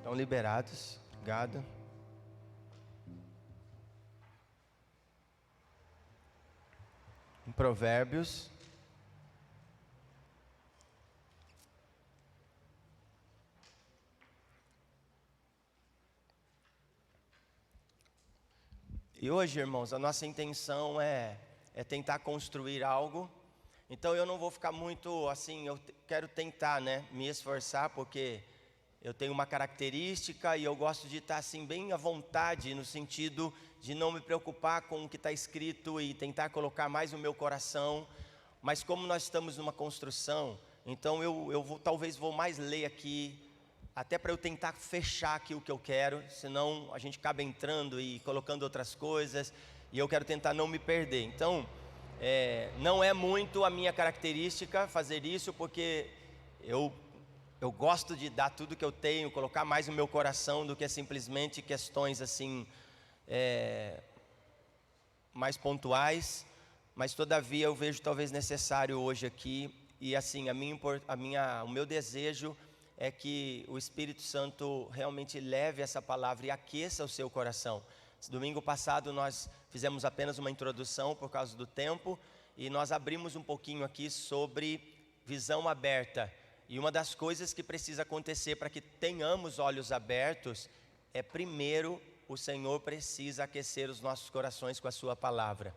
Estão liberados. Obrigado. Em Provérbios. E hoje, irmãos, a nossa intenção é tentar construir algo. Então eu não vou ficar muito assim, eu quero tentar, me esforçar, porque eu tenho uma característica e eu gosto de estar assim bem à vontade, no sentido de não me preocupar com o que está escrito e tentar colocar mais o meu coração. Mas como nós estamos numa construção, então talvez vou mais ler aqui, até para eu tentar fechar aqui o que eu quero, senão a gente acaba entrando e colocando outras coisas, e eu quero tentar não me perder. Então, não é muito a minha característica fazer isso, porque eu gosto de dar tudo que eu tenho, colocar mais no meu coração do que simplesmente questões assim, mais pontuais, mas todavia eu vejo talvez necessário hoje aqui, e assim, o meu desejo é que o Espírito Santo realmente leve essa palavra e aqueça o seu coração. Domingo passado nós fizemos apenas uma introdução por causa do tempo, e nós abrimos um pouquinho aqui sobre visão aberta. E uma das coisas que precisa acontecer para que tenhamos olhos abertos é, primeiro, o Senhor precisa aquecer os nossos corações com a sua palavra.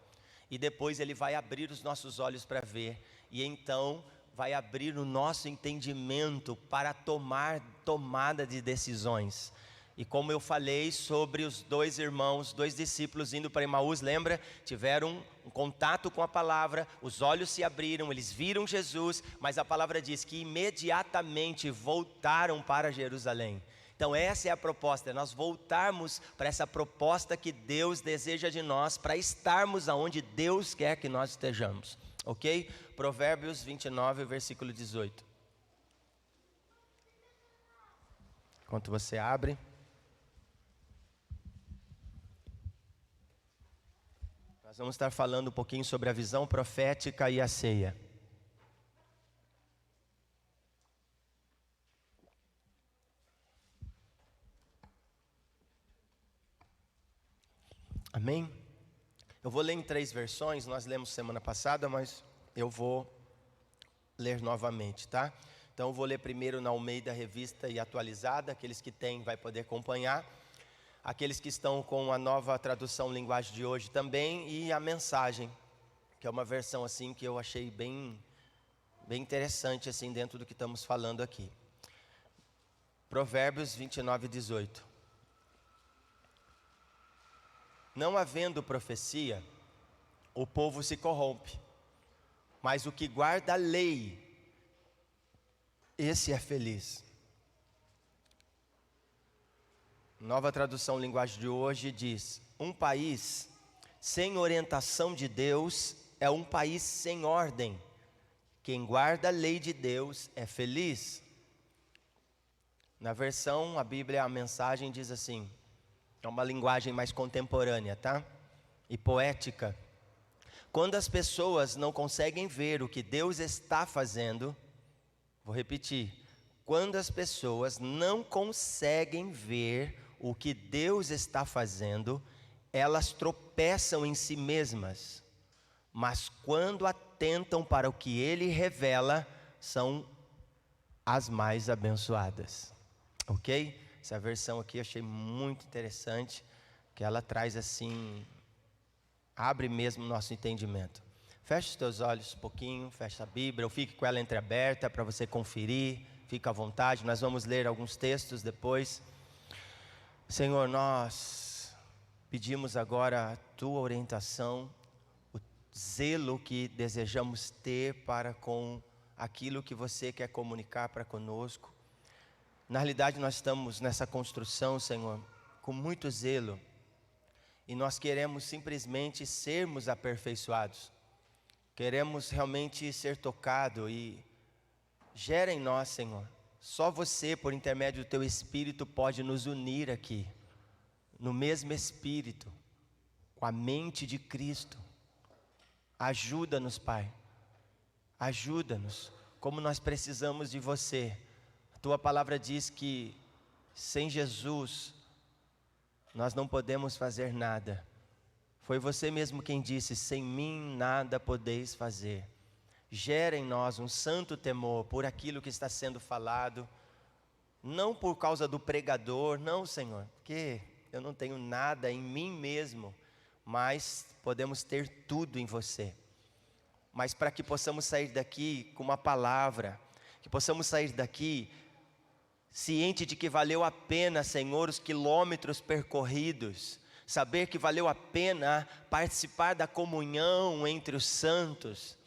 E depois Ele vai abrir os nossos olhos para ver, e então vai abrir o nosso entendimento para tomada de decisões. E como eu falei sobre os dois irmãos, dois discípulos indo para Emaús, lembra? Tiveram um contato com a palavra, os olhos se abriram, eles viram Jesus, mas a palavra diz que imediatamente voltaram para Jerusalém. Então essa é a proposta, nós voltarmos para essa proposta que Deus deseja de nós, para estarmos aonde Deus quer que nós estejamos. Ok? Provérbios 29, versículo 18. Enquanto você abre, nós vamos estar falando um pouquinho sobre a visão profética e a ceia. Amém? Eu vou ler em 3 versões, nós lemos semana passada, mas eu vou ler novamente, tá? Então eu vou ler primeiro na Almeida Revista e Atualizada, aqueles que têm vai poder acompanhar, aqueles que estão com a nova tradução linguagem de hoje também, e a mensagem, que é uma versão assim que eu achei bem interessante assim dentro do que estamos falando aqui. Provérbios 29, 18. Não havendo profecia, o povo se corrompe, mas o que guarda a lei, esse é feliz. Nova tradução linguagem de hoje diz: um país sem orientação de Deus é um país sem ordem. Quem guarda a lei de Deus é feliz. Na versão, a Bíblia, a mensagem diz assim, é uma linguagem mais contemporânea, tá? E poética. Quando as pessoas não conseguem ver o que Deus está fazendo, vou repetir, quando as pessoas não conseguem ver o que Deus está fazendo, elas tropeçam em si mesmas, mas quando atentam para o que Ele revela, são as mais abençoadas. Ok? Essa versão aqui eu achei muito interessante, que ela traz assim, abre mesmo o nosso entendimento. Feche os teus olhos um pouquinho, fecha a Bíblia, ou fique com ela entreaberta para você conferir, fica à vontade, nós vamos ler alguns textos depois. Senhor, nós pedimos agora a Tua orientação, o zelo que desejamos ter para com aquilo que você quer comunicar para conosco. Na realidade nós estamos nessa construção, Senhor, com muito zelo, e nós queremos simplesmente sermos aperfeiçoados, queremos realmente ser tocados, e gera em nós, Senhor, só você por intermédio do Teu Espírito pode nos unir aqui, no mesmo Espírito, com a mente de Cristo. Ajuda-nos, Pai, ajuda-nos, como nós precisamos de você. A Tua palavra diz que Sem Jesus, nós não podemos fazer nada. Foi você mesmo quem disse: sem mim nada podeis fazer. Gera em nós um santo temor por aquilo que está sendo falado, não por causa do pregador, não, Senhor, porque eu não tenho nada em mim mesmo, mas podemos ter tudo em você. Mas para que possamos sair daqui com uma palavra, que possamos sair daqui ciente de que valeu a pena, Senhor, os quilômetros percorridos, saber que valeu a pena participar da comunhão entre os santos.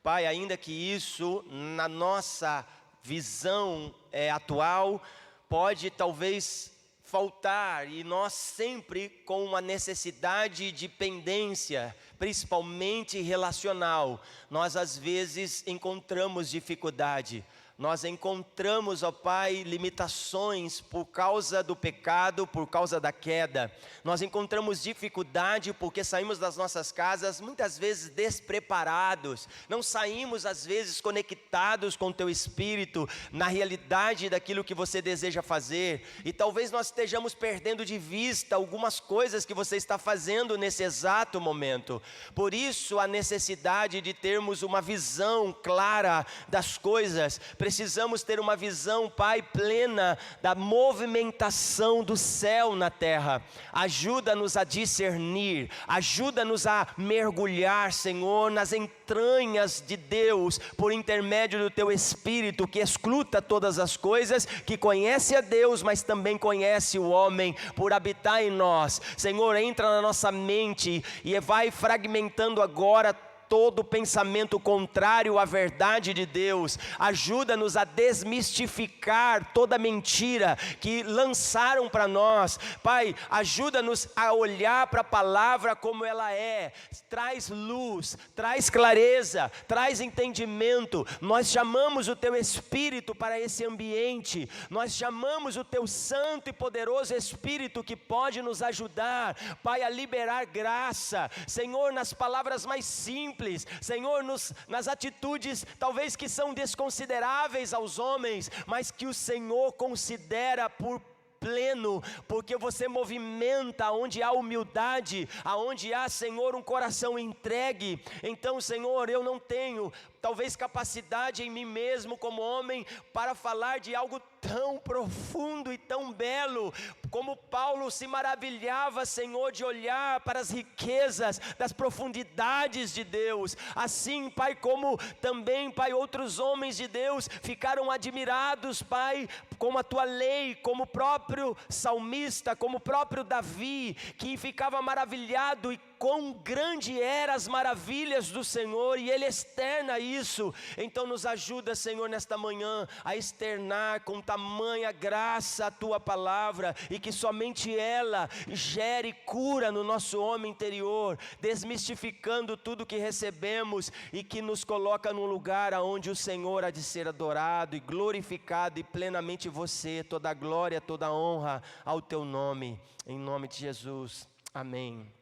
Pai, ainda que isso, na nossa visão atual, pode talvez faltar, e nós sempre com uma necessidade de pendência, principalmente relacional, nós às vezes encontramos dificuldade. Nós encontramos, ó Pai, limitações por causa do pecado, por causa da queda. Nós encontramos dificuldade porque saímos das nossas casas muitas vezes despreparados. Não saímos às vezes conectados com o Teu Espírito, na realidade daquilo que você deseja fazer. E talvez nós estejamos perdendo de vista algumas coisas que você está fazendo nesse exato momento. Por isso a necessidade de termos uma visão clara das coisas. Precisamos ter uma visão, Pai, plena da movimentação do céu na terra. Ajuda-nos a discernir, ajuda-nos a mergulhar, Senhor, nas entranhas de Deus, por intermédio do Teu Espírito, que escruta todas as coisas, que conhece a Deus, mas também conhece o homem, por habitar em nós. Senhor, entra na nossa mente e vai fragmentando agora todo pensamento contrário à verdade de Deus. Ajuda-nos a desmistificar toda mentira que lançaram para nós. Pai, ajuda-nos a olhar para a palavra como ela é. Traz luz, traz clareza, traz entendimento. Nós chamamos o Teu Espírito para esse ambiente. Nós chamamos o Teu Santo e poderoso Espírito que pode nos ajudar, Pai, a liberar graça. Senhor, nas palavras mais simples, Senhor, nas atitudes talvez que são desconsideráveis aos homens, mas que o Senhor considera por pleno, porque você movimenta onde há humildade, aonde há, Senhor, um coração entregue. Então, Senhor, eu não tenho talvez capacidade em mim mesmo como homem para falar de algo tão profundo e tão belo, como Paulo se maravilhava, Senhor, de olhar para as riquezas das profundidades de Deus. Assim, Pai, como também, Pai, outros homens de Deus ficaram admirados, Pai, com a Tua lei, como o próprio salmista, como o próprio Davi, que ficava maravilhado e quão grande eram as maravilhas do Senhor, e Ele externa isso. Então nos ajuda, Senhor, nesta manhã, a externar com tamanha graça a Tua palavra, e que somente ela gere cura no nosso homem interior, desmistificando tudo que recebemos, e que nos coloca num lugar onde o Senhor há de ser adorado e glorificado, e plenamente você, toda a glória, toda a honra ao Teu nome, em nome de Jesus, amém.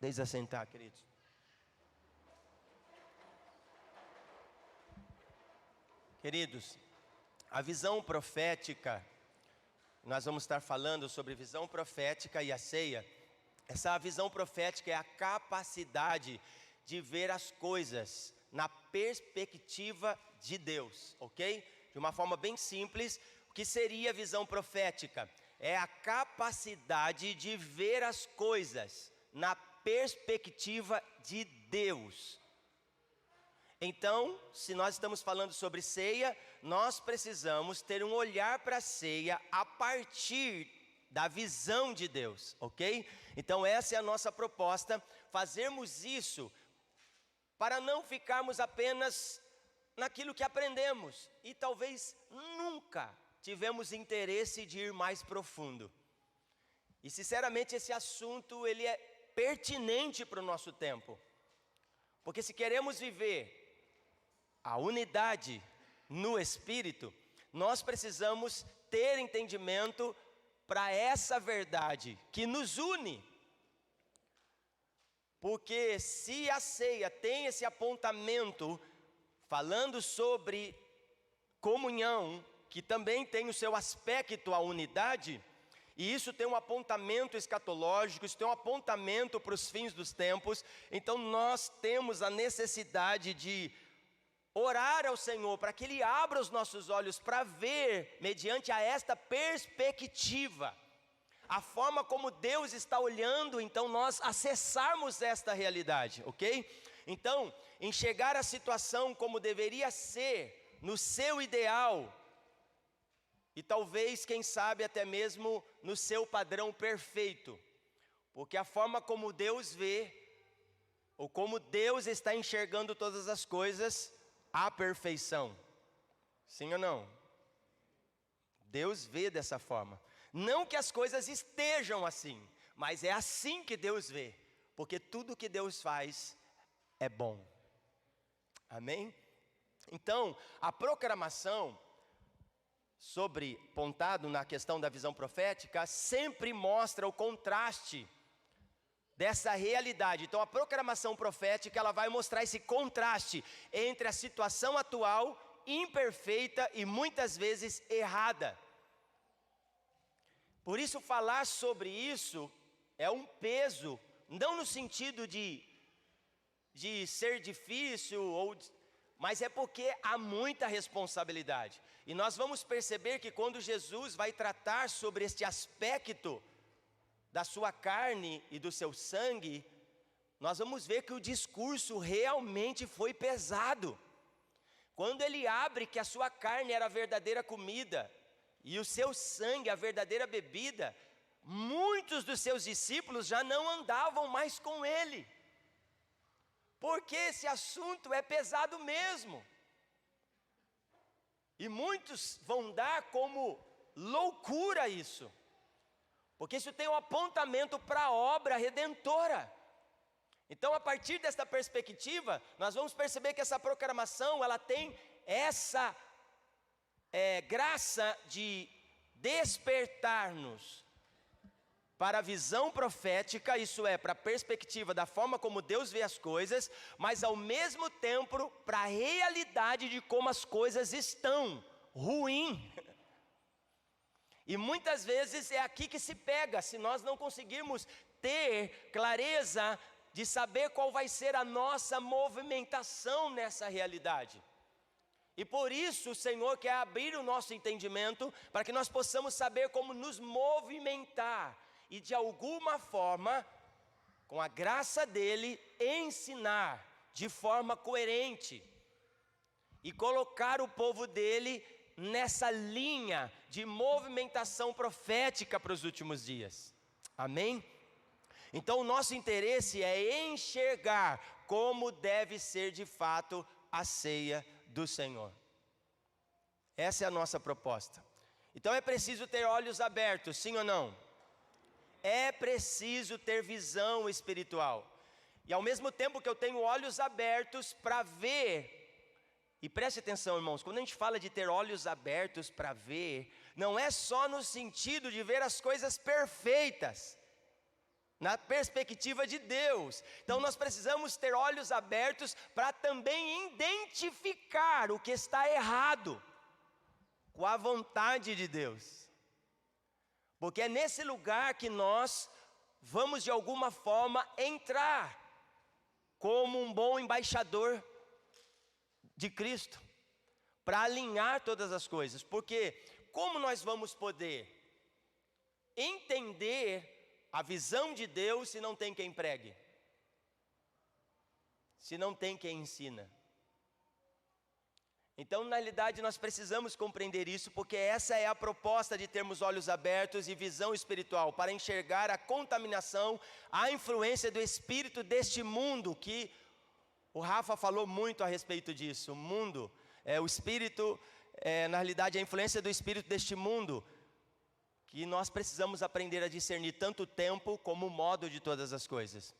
Deixe assentar, queridos. Queridos, a visão profética, nós vamos estar falando sobre visão profética e a ceia. Essa visão profética é a capacidade de ver as coisas na perspectiva de Deus, ok? De uma forma bem simples, o que seria a visão profética? É a capacidade de ver as coisas na perspectiva de Deus. Então, se nós estamos falando sobre ceia, nós precisamos ter um olhar para a ceia a partir da visão de Deus, ok? Então essa é a nossa proposta, fazermos isso para não ficarmos apenas naquilo que aprendemos e talvez nunca tivemos interesse de ir mais profundo. E sinceramente esse assunto ele é pertinente para o nosso tempo, porque se queremos viver a unidade no Espírito, nós precisamos ter entendimento para essa verdade que nos une. Porque se a ceia tem esse apontamento, falando sobre comunhão, que também tem o seu aspecto, a unidade, e isso tem um apontamento escatológico, isso tem um apontamento para os fins dos tempos. Então nós temos a necessidade de orar ao Senhor para que Ele abra os nossos olhos para ver, mediante a esta perspectiva, a forma como Deus está olhando, então nós acessarmos esta realidade, ok? Então, enxergar a situação como deveria ser, no seu ideal, e talvez, quem sabe, até mesmo no seu padrão perfeito, porque a forma como Deus vê, ou como Deus está enxergando todas as coisas, a perfeição, sim ou não? Deus vê dessa forma, não que as coisas estejam assim, mas é assim que Deus vê, porque tudo que Deus faz é bom, amém? Então, a proclamação, pontado na questão da visão profética, sempre mostra o contraste dessa realidade. Então a proclamação profética, ela vai mostrar esse contraste entre a situação atual, imperfeita e muitas vezes errada. Por isso falar sobre isso é um peso, não no sentido de ser difícil, mas é porque há muita responsabilidade. E nós vamos perceber que quando Jesus vai tratar sobre este aspecto da sua carne e do seu sangue, nós vamos ver que o discurso realmente foi pesado. Quando ele abre que a sua carne era a verdadeira comida e o seu sangue a verdadeira bebida, muitos dos seus discípulos já não andavam mais com ele, porque esse assunto é pesado mesmo. E muitos vão dar como loucura isso, porque isso tem um apontamento para a obra redentora. Então, a partir desta perspectiva, nós vamos perceber que essa proclamação, ela tem essa graça de despertar-nos para a visão profética, isso é, para a perspectiva da forma como Deus vê as coisas, mas ao mesmo tempo para a realidade de como as coisas estão, ruim. E muitas vezes é aqui que se pega, se nós não conseguirmos ter clareza de saber qual vai ser a nossa movimentação nessa realidade. E por isso o Senhor quer abrir o nosso entendimento, para que nós possamos saber como nos movimentar, e de alguma forma, com a graça dele, ensinar de forma coerente, e colocar o povo dele nessa linha de movimentação profética para os últimos dias, amém? Então o nosso interesse é enxergar como deve ser de fato a ceia do Senhor. Essa é a nossa proposta. Então é preciso ter olhos abertos, sim ou não? É preciso ter visão espiritual. E ao mesmo tempo que eu tenho olhos abertos para ver, e preste atenção, irmãos, quando a gente fala de ter olhos abertos para ver, não é só no sentido de ver as coisas perfeitas, na perspectiva de Deus. Então nós precisamos ter olhos abertos para também identificar o que está errado com a vontade de Deus. Porque é nesse lugar que nós vamos de alguma forma entrar como um bom embaixador de Cristo, para alinhar todas as coisas. Porque como nós vamos poder entender a visão de Deus se não tem quem pregue? Se não tem quem ensina? Então, na realidade, nós precisamos compreender isso, porque essa é a proposta de termos olhos abertos e visão espiritual, para enxergar a contaminação, a influência do espírito deste mundo, que o Rafa falou muito a respeito disso. O mundo, o espírito, na realidade, a influência do espírito deste mundo, que nós precisamos aprender a discernir tanto o tempo como o modo de todas as coisas,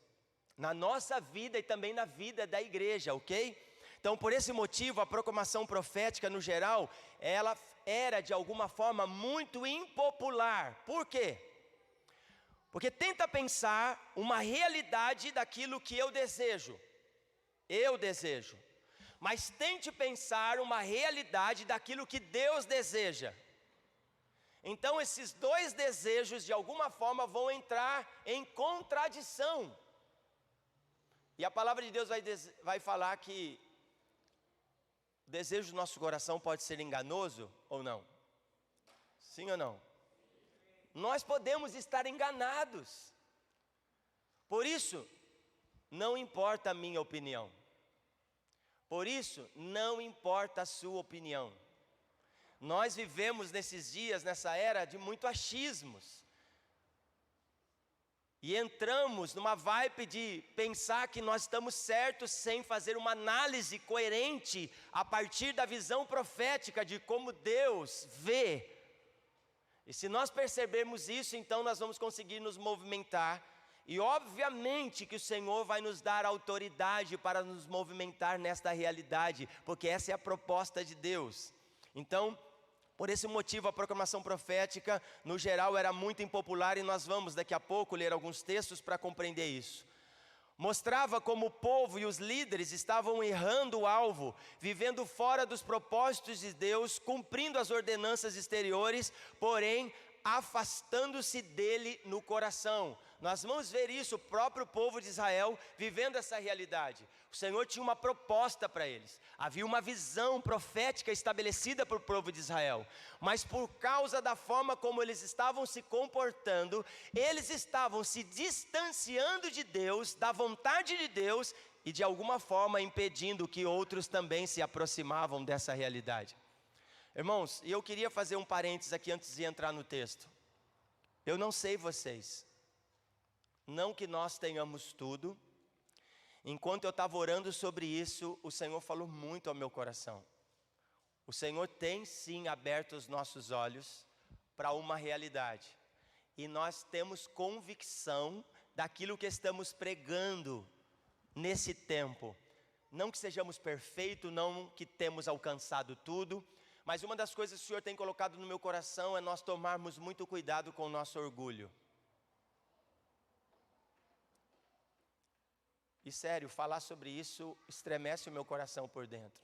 na nossa vida e também na vida da igreja, ok? Então, por esse motivo, a proclamação profética, no geral, ela era de alguma forma muito impopular. Por quê? Porque tenta pensar uma realidade daquilo que eu desejo, mas tente pensar uma realidade daquilo que Deus deseja. Então esses dois desejos de alguma forma vão entrar em contradição. E a palavra de Deus vai falar que o desejo do nosso coração pode ser enganoso ou não? Sim ou não? Nós podemos estar enganados. Por isso, não importa a minha opinião. Por isso, não importa a sua opinião. Nós vivemos nesses dias, nessa era de muito achismos. E entramos numa vibe de pensar que nós estamos certos sem fazer uma análise coerente a partir da visão profética de como Deus vê. E se nós percebermos isso, então nós vamos conseguir nos movimentar. E obviamente que o Senhor vai nos dar autoridade para nos movimentar nesta realidade, porque essa é a proposta de Deus. Então, por esse motivo, a proclamação profética, no geral, era muito impopular, e nós vamos daqui a pouco ler alguns textos para compreender isso. Mostrava como o povo e os líderes estavam errando o alvo, vivendo fora dos propósitos de Deus, cumprindo as ordenanças exteriores, porém afastando-se dele no coração. Nós vamos ver isso, o próprio povo de Israel vivendo essa realidade. O Senhor tinha uma proposta para eles, havia uma visão profética estabelecida para o povo de Israel, mas por causa da forma como eles estavam se comportando, eles estavam se distanciando de Deus, da vontade de Deus, e de alguma forma impedindo que outros também se aproximavam dessa realidade. Irmãos, eu queria fazer um parênteses aqui antes de entrar no texto. Eu não sei vocês, não que nós tenhamos tudo. Enquanto eu estava orando sobre isso, o Senhor falou muito ao meu coração. O Senhor tem sim aberto os nossos olhos para uma realidade. E nós temos convicção daquilo que estamos pregando nesse tempo. Não que sejamos perfeitos, não que temos alcançado tudo, mas uma das coisas que o Senhor tem colocado no meu coração é nós tomarmos muito cuidado com o nosso orgulho. E sério, falar sobre isso estremece o meu coração por dentro.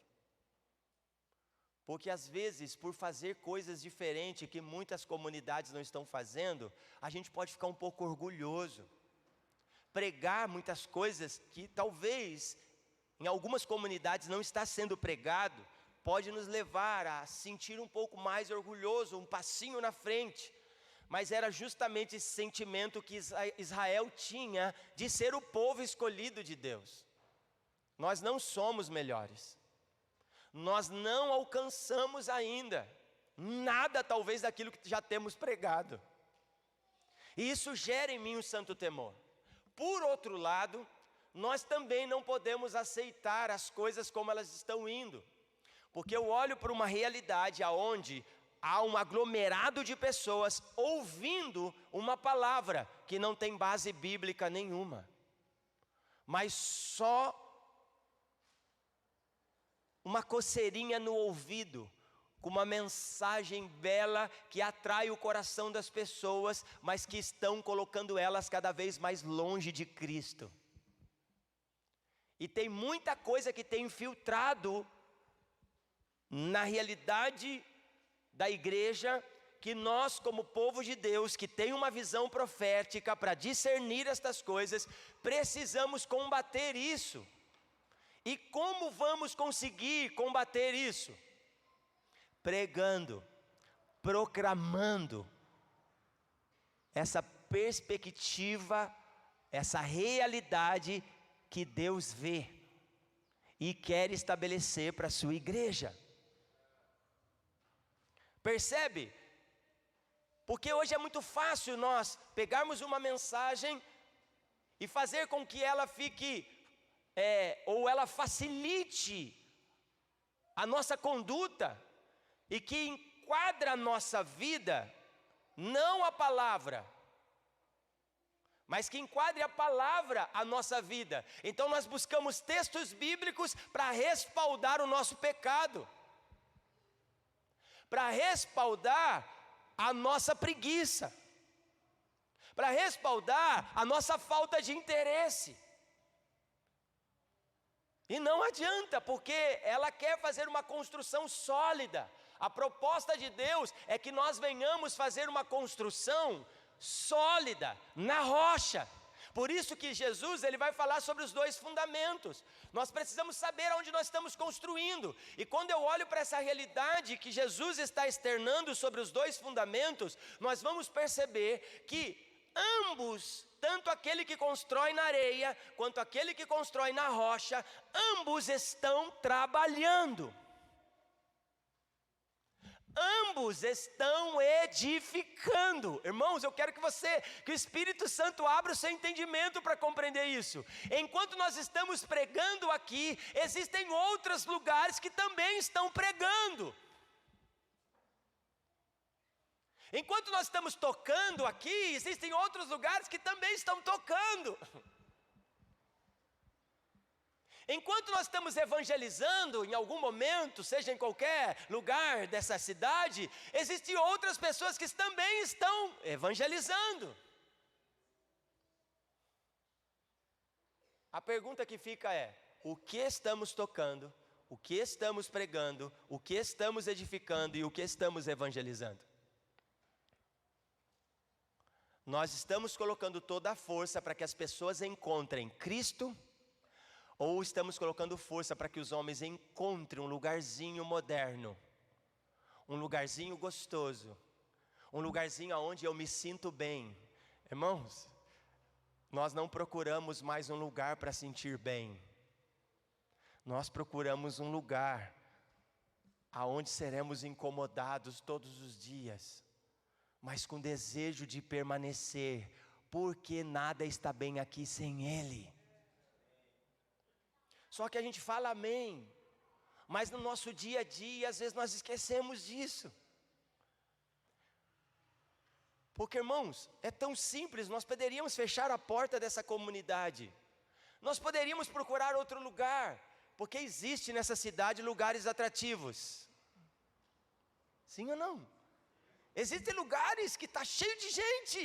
Porque às vezes, por fazer coisas diferentes que muitas comunidades não estão fazendo, a gente pode ficar um pouco orgulhoso. Pregar muitas coisas que talvez em algumas comunidades não está sendo pregado, pode nos levar a sentir um pouco mais orgulhoso, um passinho na frente. Mas era justamente esse sentimento que Israel tinha de ser o povo escolhido de Deus. Nós não somos melhores. Nós não alcançamos ainda nada talvez daquilo que já temos pregado. E isso gera em mim um santo temor. Por outro lado, nós também não podemos aceitar as coisas como elas estão indo. Porque eu olho para uma realidade onde há um aglomerado de pessoas ouvindo uma palavra que não tem base bíblica nenhuma, mas só uma coceirinha no ouvido, com uma mensagem bela que atrai o coração das pessoas, mas que estão colocando elas cada vez mais longe de Cristo. E tem muita coisa que tem infiltrado na realidade da igreja, que nós como povo de Deus, que tem uma visão profética para discernir estas coisas, precisamos combater isso. E como vamos conseguir combater isso? Pregando, proclamando essa perspectiva, essa realidade que Deus vê e quer estabelecer para a sua igreja. Percebe? Porque hoje é muito fácil nós pegarmos uma mensagem e fazer com que ela fique, ou ela facilite a nossa conduta, e que enquadra a nossa vida, não a palavra, mas que enquadre a palavra a nossa vida. Então nós buscamos textos bíblicos para respaldar o nosso pecado, para respaldar a nossa preguiça, para respaldar a nossa falta de interesse. E não adianta, porque ela quer fazer uma construção sólida. A proposta de Deus é que nós venhamos fazer uma construção sólida, na rocha. Por isso que Jesus, ele vai falar sobre os dois fundamentos. Nós precisamos saber onde nós estamos construindo. E quando eu olho para essa realidade que Jesus está externando sobre os dois fundamentos, nós vamos perceber que ambos, tanto aquele que constrói na areia, quanto aquele que constrói na rocha, ambos estão trabalhando. Ambos estão edificando. Irmãos, eu quero que o Espírito Santo abra o seu entendimento para compreender isso. Enquanto nós estamos pregando aqui, existem outros lugares que também estão pregando. Enquanto nós estamos tocando aqui, existem outros lugares que também estão tocando. Enquanto nós estamos evangelizando em algum momento, seja em qualquer lugar dessa cidade, existem outras pessoas que também estão evangelizando. A pergunta que fica é: o que estamos tocando, o que estamos pregando, o que estamos edificando e o que estamos evangelizando? Nós estamos colocando toda a força para que as pessoas encontrem Cristo, ou estamos colocando força para que os homens encontrem um lugarzinho moderno, um lugarzinho gostoso, um lugarzinho onde eu me sinto bem? Irmãos, nós não procuramos mais um lugar para sentir bem. Nós procuramos um lugar aonde seremos incomodados todos os dias, mas com desejo de permanecer, porque nada está bem aqui sem Ele. Só que a gente fala amém, mas no nosso dia a dia, às vezes nós esquecemos disso. Porque, irmãos, é tão simples, nós poderíamos fechar a porta dessa comunidade. Nós poderíamos procurar outro lugar, porque existe nessa cidade lugares atrativos. Sim ou não? Existem lugares que está cheio de gente.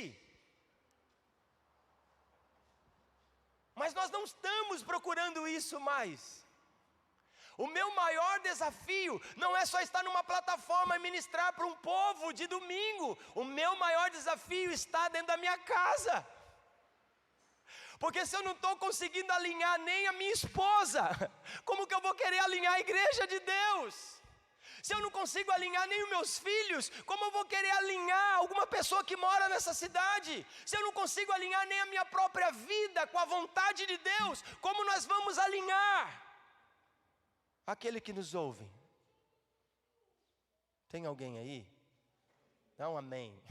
Mas nós não estamos procurando isso mais. O meu maior desafio não é só estar numa plataforma e ministrar para um povo de domingo. O meu maior desafio está dentro da minha casa. Porque se eu não estou conseguindo alinhar nem a minha esposa, como que eu vou querer alinhar a igreja de Deus? Se eu não consigo alinhar nem os meus filhos, como eu vou querer alinhar alguma pessoa que mora nessa cidade? Se eu não consigo alinhar nem a minha própria vida com a vontade de Deus, como nós vamos alinhar aquele que nos ouve? Tem alguém aí? Dá um amém.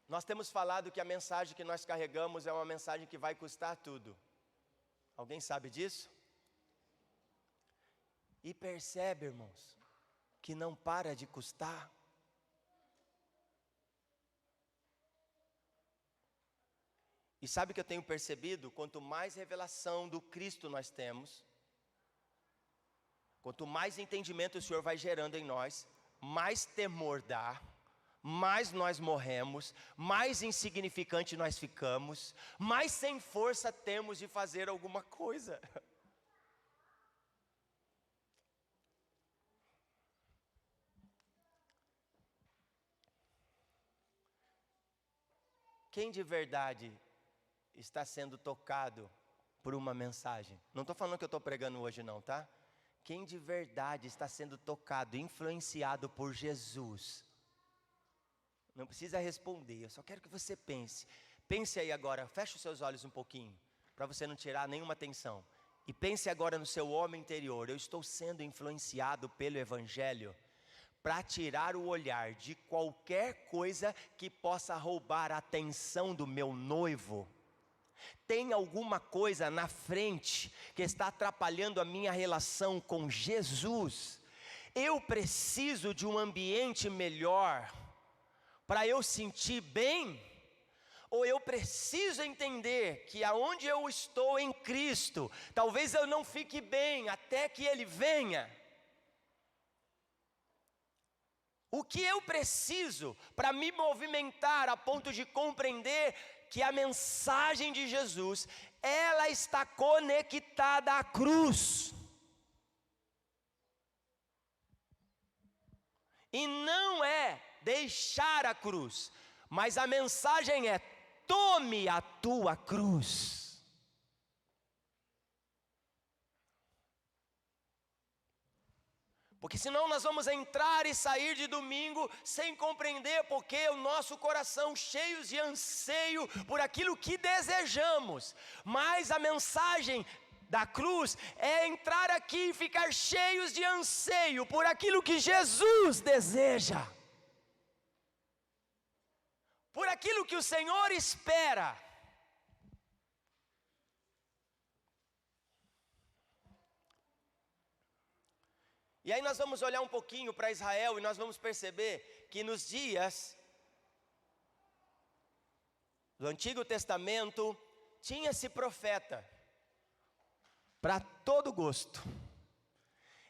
Nós temos falado que a mensagem que nós carregamos é uma mensagem que vai custar tudo. Alguém sabe disso? E percebe, irmãos, que não para de custar. E sabe o que eu tenho percebido? Quanto mais revelação do Cristo nós temos, quanto mais entendimento o Senhor vai gerando em nós, mais temor dá, mais nós morremos, mais insignificante nós ficamos, mais sem força temos de fazer alguma coisa. Quem de verdade está sendo tocado por uma mensagem? Não estou falando que eu estou pregando hoje não, tá? Quem de verdade está sendo tocado, influenciado por Jesus? Não precisa responder, eu só quero que você pense. Pense aí agora, feche os seus olhos um pouquinho, para você não tirar nenhuma atenção. E pense agora no seu homem interior: eu estou sendo influenciado pelo Evangelho para tirar o olhar de qualquer coisa que possa roubar a atenção do meu noivo? Tem alguma coisa na frente que está atrapalhando a minha relação com Jesus? Eu preciso de um ambiente melhor para eu sentir bem? Ou eu preciso entender que aonde eu estou em Cristo, talvez eu não fique bem até que Ele venha? O que eu preciso para me movimentar a ponto de compreender que a mensagem de Jesus, ela está conectada à cruz. E não é deixar a cruz, mas a mensagem é: tome a tua cruz. Porque senão nós vamos entrar e sair de domingo sem compreender porque o nosso coração cheios de anseio por aquilo que desejamos. Mas a mensagem da cruz é entrar aqui e ficar cheios de anseio por aquilo que Jesus deseja. Por aquilo que o Senhor espera. E aí nós vamos olhar um pouquinho para Israel e nós vamos perceber que nos dias do Antigo Testamento tinha-se profeta para todo gosto.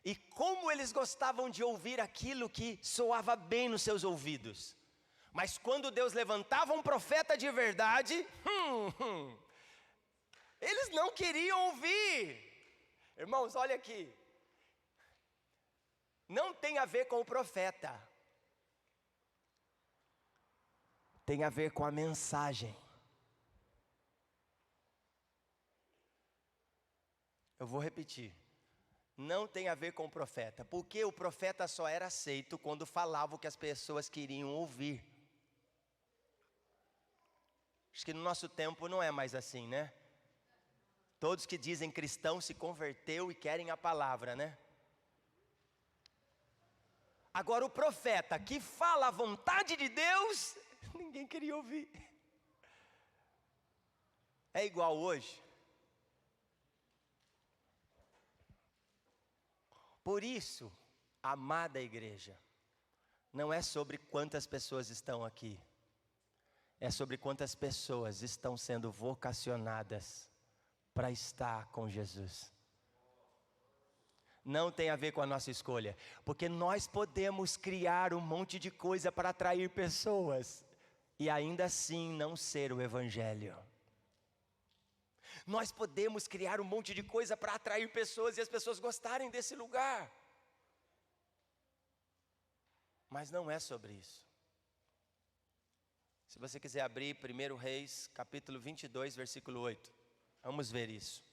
E como eles gostavam de ouvir aquilo que soava bem nos seus ouvidos. Mas quando Deus levantava um profeta de verdade, eles não queriam ouvir. Irmãos, olha aqui. Não tem a ver com o profeta. Tem a ver com a mensagem. Eu vou repetir. Não tem a ver com o profeta. Porque o profeta só era aceito quando falava o que as pessoas queriam ouvir. Acho que no nosso tempo não é mais assim, né? Todos que dizem cristão se converteu e querem a palavra, né? Agora o profeta que fala a vontade de Deus, ninguém queria ouvir. É igual hoje. Por isso, amada igreja, não é sobre quantas pessoas estão aqui. É sobre quantas pessoas estão sendo vocacionadas para estar com Jesus. Não tem a ver com a nossa escolha, porque nós podemos criar um monte de coisa para atrair pessoas e ainda assim não ser o evangelho. Nós podemos criar um monte de coisa para atrair pessoas e as pessoas gostarem desse lugar. Mas não é sobre isso. Se você quiser abrir 1 Reis, capítulo 22, versículo 8. Vamos ver isso.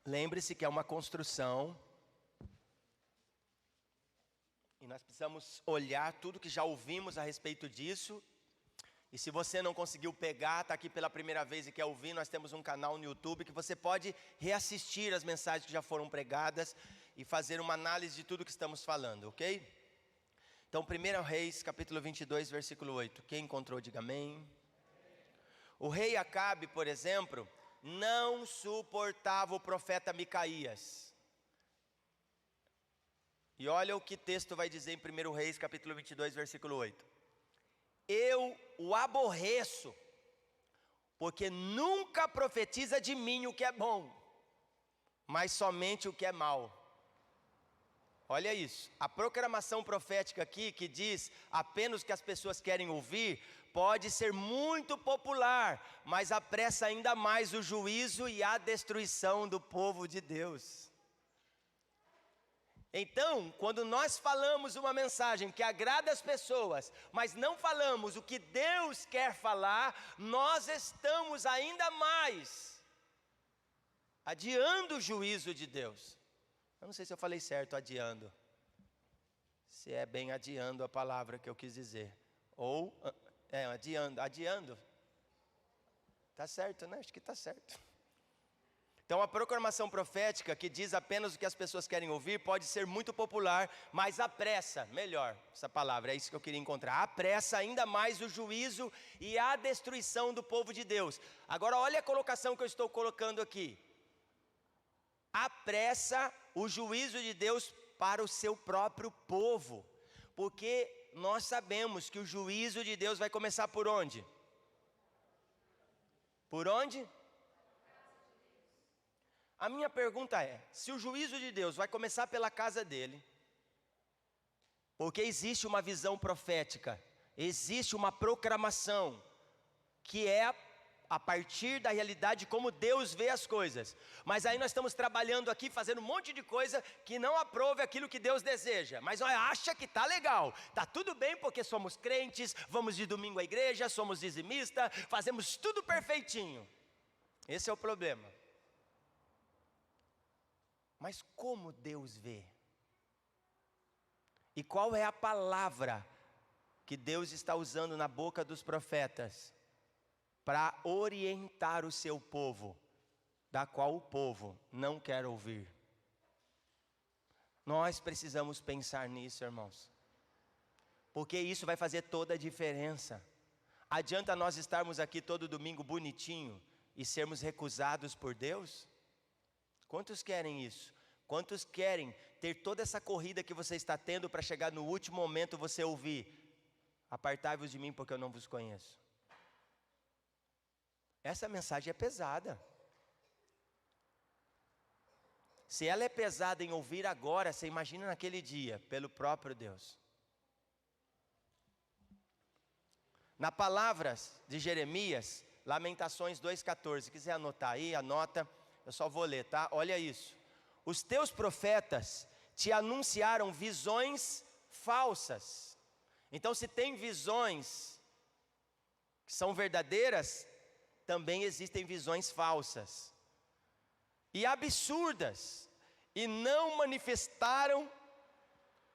Lembre-se que é uma construção. E nós precisamos olhar tudo que já ouvimos a respeito disso. E se você não conseguiu pegar, está aqui pela primeira vez e quer ouvir, nós temos um canal no YouTube que você pode reassistir as mensagens que já foram pregadas e fazer uma análise de tudo que estamos falando, ok? Então 1 Reis, capítulo 22, versículo 8. Quem encontrou, diga amém. O rei Acabe, por exemplo, não suportava o profeta Micaías. E olha o que o texto vai dizer em 1 Reis, capítulo 22, versículo 8. Eu o aborreço, porque nunca profetiza de mim o que é bom, mas somente o que é mal. Olha isso, a proclamação profética aqui, que diz apenas o que as pessoas querem ouvir, pode ser muito popular, mas apressa ainda mais o juízo e a destruição do povo de Deus. Então, quando nós falamos uma mensagem que agrada as pessoas, mas não falamos o que Deus quer falar, nós estamos ainda mais adiando o juízo de Deus. Eu não sei se eu falei certo, adiando. Se é bem adiando a palavra que eu quis dizer. Ou, adiando. Está certo, né? Acho que está certo. Então a proclamação profética que diz apenas o que as pessoas querem ouvir pode ser muito popular, mas apressa, melhor essa palavra, é isso que eu queria encontrar. Apressa ainda mais o juízo e a destruição do povo de Deus. Agora olha a colocação que eu estou colocando aqui. Apressa o juízo de Deus para o seu próprio povo, porque nós sabemos que o juízo de Deus vai começar por onde? Por onde? A minha pergunta é, se o juízo de Deus vai começar pela casa dele, Porque existe uma visão profética, existe uma proclamação, que é a partir da realidade como Deus vê as coisas. Mas aí nós estamos trabalhando aqui, fazendo um monte de coisa que não aprove aquilo que Deus deseja. Mas olha, acha que está legal, está tudo bem porque somos crentes, vamos de domingo à igreja, somos dizimistas, fazemos tudo perfeitinho. Esse é o problema. Mas como Deus vê? E qual é a palavra que Deus está usando na boca dos profetas para orientar o seu povo, da qual o povo não quer ouvir? Nós precisamos pensar nisso, irmãos, porque isso vai fazer toda a diferença. Adianta nós estarmos aqui todo domingo bonitinho e sermos recusados por Deus? Quantos querem isso? Quantos querem ter toda essa corrida que você está tendo para chegar no último momento você ouvir: apartai-vos de mim porque eu não vos conheço? Essa mensagem é pesada. Se ela é pesada em ouvir agora, você imagina naquele dia, pelo próprio Deus. Na palavras de Jeremias, Lamentações 2,14, se quiser anotar aí, anota, eu só vou ler, tá? Olha isso. Os teus profetas te anunciaram visões falsas. Então, se tem visões que são verdadeiras, também existem visões falsas e absurdas, e não manifestaram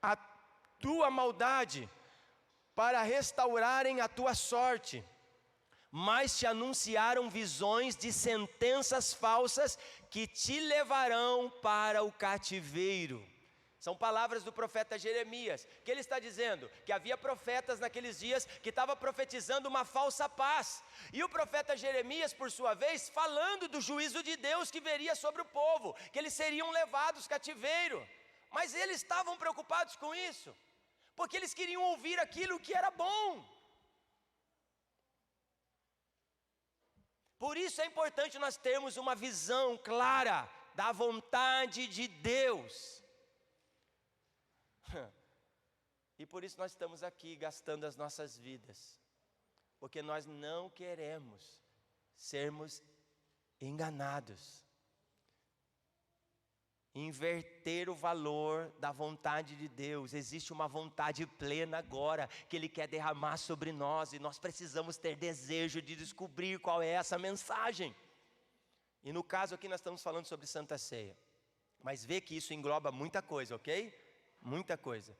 a tua maldade para restaurarem a tua sorte, mas te anunciaram visões de sentenças falsas que te levarão para o cativeiro. São palavras do profeta Jeremias, que ele está dizendo que havia profetas naqueles dias que estavam profetizando uma falsa paz. E o profeta Jeremias, por sua vez, falando do juízo de Deus que viria sobre o povo, que eles seriam levados cativeiro. Mas eles estavam preocupados com isso, porque eles queriam ouvir aquilo que era bom. Por isso é importante nós termos uma visão clara da vontade de Deus. E por isso nós estamos aqui gastando as nossas vidas, porque nós não queremos sermos enganados, inverter o valor da vontade de Deus. Existe uma vontade plena agora, que Ele quer derramar sobre nós, e nós precisamos ter desejo de descobrir qual é essa mensagem. E no caso aqui nós estamos falando sobre Santa Ceia, mas vê que isso engloba muita coisa, ok? Muita coisa.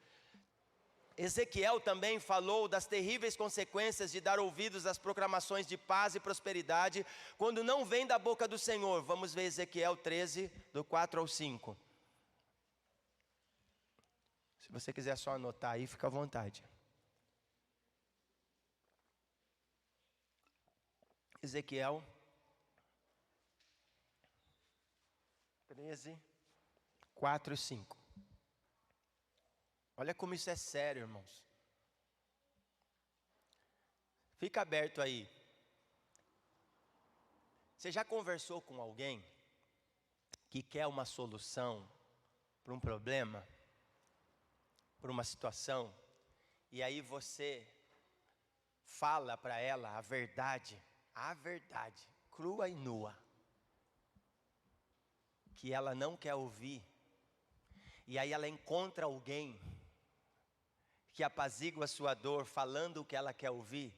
Ezequiel também falou das terríveis consequências de dar ouvidos às proclamações de paz e prosperidade, quando não vem da boca do Senhor. Vamos ver Ezequiel 13, do 4 ao 5. Se você quiser só anotar aí, fica à vontade. Ezequiel 13, 4 e 5. Olha como isso é sério, irmãos. Fica aberto aí. Você já conversou com alguém que quer uma solução para um problema, para uma situação, e aí você fala para ela a verdade, crua e nua, que ela não quer ouvir, e aí ela encontra alguém que apazigua a sua dor, falando o que ela quer ouvir?